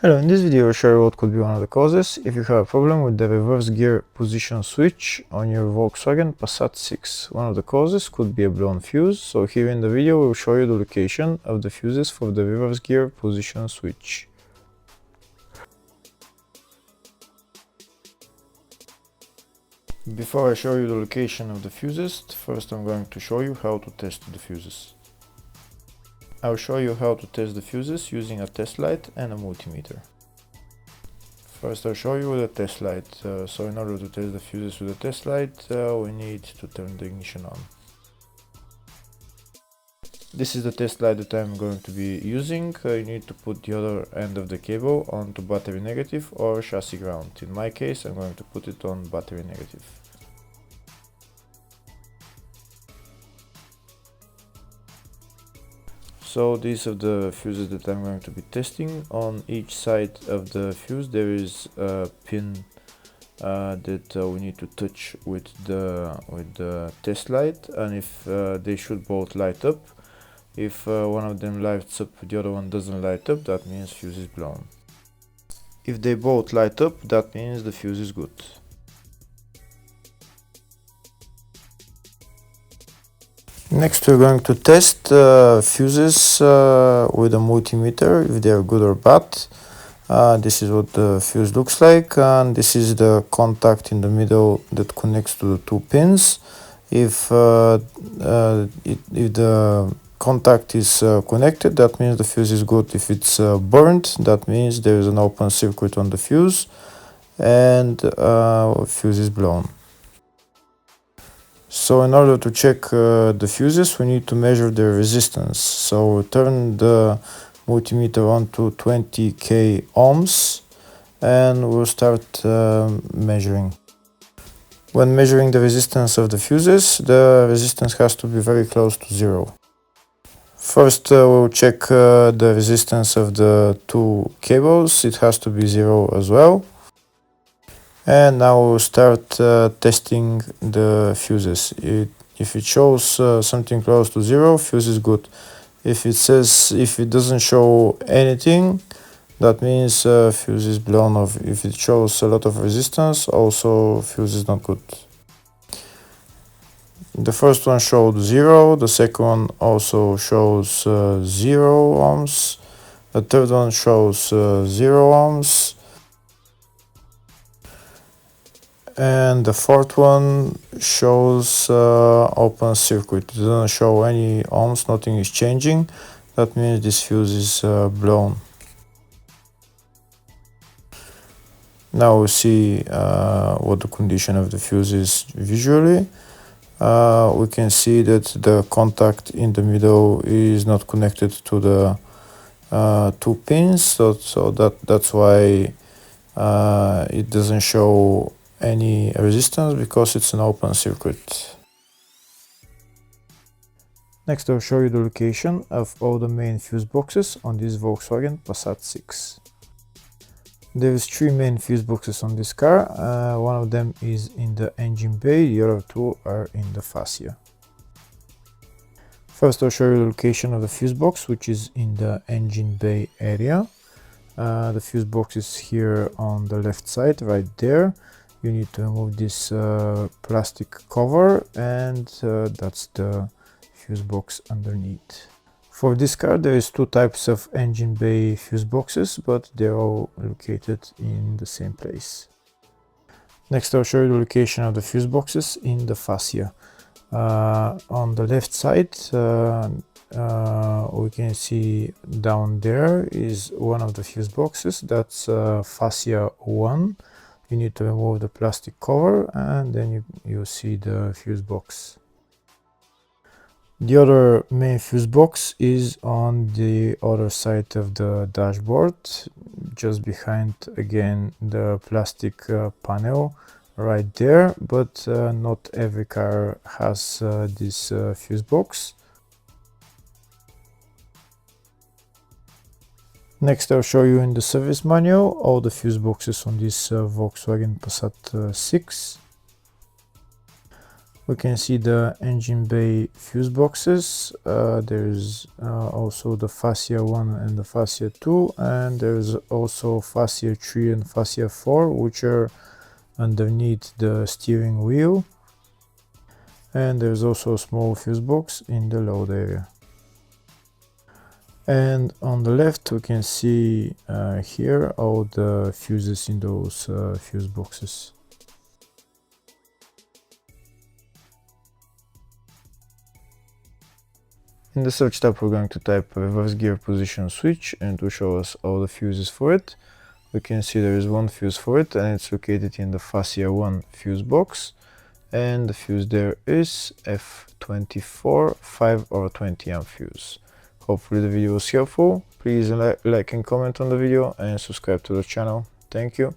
Hello, in this video I'll show you what could be one of the causes if you have a problem with the reverse gear position switch on your Volkswagen Passat 6. One of the causes could be a blown fuse, so here in the video we'll show you the location of the fuses for the reverse gear position switch. Before I show you the location of the fuses, first I'm going to show you how to test the fuses. I'll show you how to test the fuses using a test light and a multimeter. First I'll show you with a test light. So in order to test the fuses with a test light, we need to turn the ignition on. This is the test light that I'm going to be using. You need to put the other end of the cable onto battery negative or chassis ground. In my case I'm going to put it on battery negative. So these are the fuses that I'm going to be testing. On each side of the fuse there is a pin that we need to touch with the test light, and if they should both light up. If one of them lights up, the other one doesn't light up, that means fuse is blown. If they both light up, that means the fuse is good. Next we're going to test fuses with a multimeter, if they are good or bad. This is what the fuse looks like, and this is the contact in the middle that connects to the two pins. If the contact is connected, that means the fuse is good. If it's burnt, that means there is an open circuit on the fuse and fuse is blown. So in order to check the fuses, we need to measure their resistance. So we turn the multimeter on to 20k ohms and we'll start measuring. When measuring the resistance of the fuses, the resistance has to be very close to zero. First we'll check the resistance of the two cables. It has to be zero as well. And now we'll start testing the fuses. If it shows something close to zero, fuse is good. If it doesn't show anything, that means fuse is blown off. If it shows a lot of resistance, also fuse is not good. The first one showed 0, the second one also shows 0 ohms, the third one shows 0 ohms, and the fourth one shows open circuit. It doesn't show any ohms, nothing is changing. That means this fuse is blown. Now we see what the condition of the fuse is visually. We can see that the contact in the middle is not connected to the two pins, so that's why it doesn't show any resistance, because it's an open circuit. Next I'll show you the location of all the main fuse boxes on this Volkswagen Passat 6. There is 3 main fuse boxes on this car. One of them is in the engine bay, the other 2 are in the fascia. First I'll show you the location of the fuse box, which is in the engine bay area. The fuse box is here on the left side, right there. You need to remove this plastic cover, and that's the fuse box underneath. For this car there is 2 types of engine bay fuse boxes, but they're all located in the same place. Next I'll show you the location of the fuse boxes in the fascia. On the left side we can see down there is one of the fuse boxes, that's fascia 1. You need to remove the plastic cover and then you see the fuse box. The other main fuse box is on the other side of the dashboard, just behind again the plastic panel right there, but not every car has this fuse box. Next I'll show you in the service manual all the fuse boxes on this Volkswagen Passat 6. We can see the engine bay fuse boxes. There's also the fascia 1 and the fascia 2, and there's also fascia 3 and fascia 4, which are underneath the steering wheel. And there's also a small fuse box in the load area. And on the left we can see here all the fuses in those fuse boxes. In the search tab we're going to type reverse gear position switch, and it will show us all the fuses for it. We can see there is one fuse for it, and it's located in the fascia 1 fuse box, and the fuse there is F24 5 or 20 amp fuse. Hopefully the video was helpful. Please like and comment on the video and subscribe to the channel. Thank you.